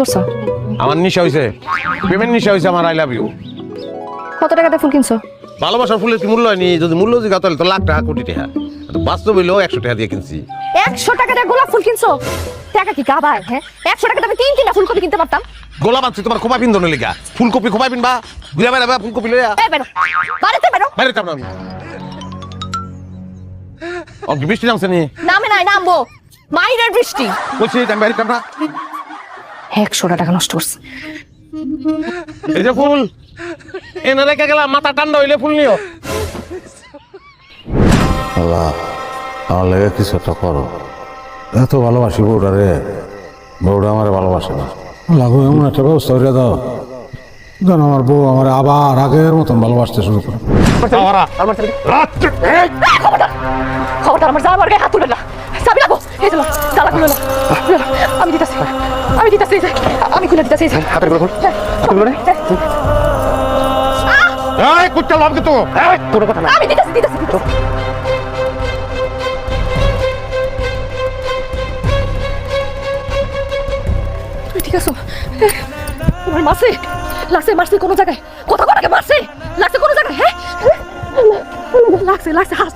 করছো? আমার নিশা হইছে, পেমেন্ট নিশা হইছে আমার। I love you. কত টাকাতে ফুল কিনছো? ভালোবাসার ফুলের কি মূল্য হয়নি? যদি মূল্য জিগা তাহলে তো লাখ টাকা, কোটি টাকা। বাস্তব হইলেও 100 টাকা দিয়ে কিনছি। 100 টাকা দিয়ে গোলাপ ফুল কিনছো? টাকা কি কাবার? হ্যাঁ, 100 টাকা আমি 3 ফুলকপি কিনতে পারতাম। গোলাপ আনছি তোমার খোপা পিন্দনের লিগা। ফুলকপি খোপা পিনবা, ঘুরে বেড়াবা ফুলকপি লইয়া। এই বেরো, বাড়িতে বেরো। বাইরে তাম না আমি। কি বৃষ্টি নামছে নি? নামে নাই, নামবো। মাইরের বৃষ্টি। বলছি আমি বাইরে তাম না। 100 টাকা নষ্ট করছে। এই যে ফুল এনে রেখে গেলাম, মাথা ঠান্ডা হইলে ফুল নিও। আল্লাহ, আমার লেগে কিছু একটা করো। এত ভালোবাসি বউটা রে, বউটা আমার ভালোবাসে না। লাগো এমন একটা ব্যবস্থা করে দাও যেন আমার বউ আমার আবার আগের মতন ভালোবাসতে শুরু করে। খবরদার আমার জামার গায়ে হাত তুলবে না। চাবি লাগো। এই চলো, তালা খুলো না। আমি দিতাছি, আমি দিতাছি, আমি খুলে দিতাছি। হাতের গুলো খোল, হাতের গুলো রে। এই কুত্তা লাভ কিন্তু, এই কোনো কথা না। আমি দিতাছি, দিতাছি। তুমি ঠিক আছো? তোমার মারছে লাগছে, মারছে কোনো জায়গায়? কোথাও কোথাকে মারছে লাগছে কোনো জায়গায়? হ্যাঁ লাগছে, লাগছে, হাত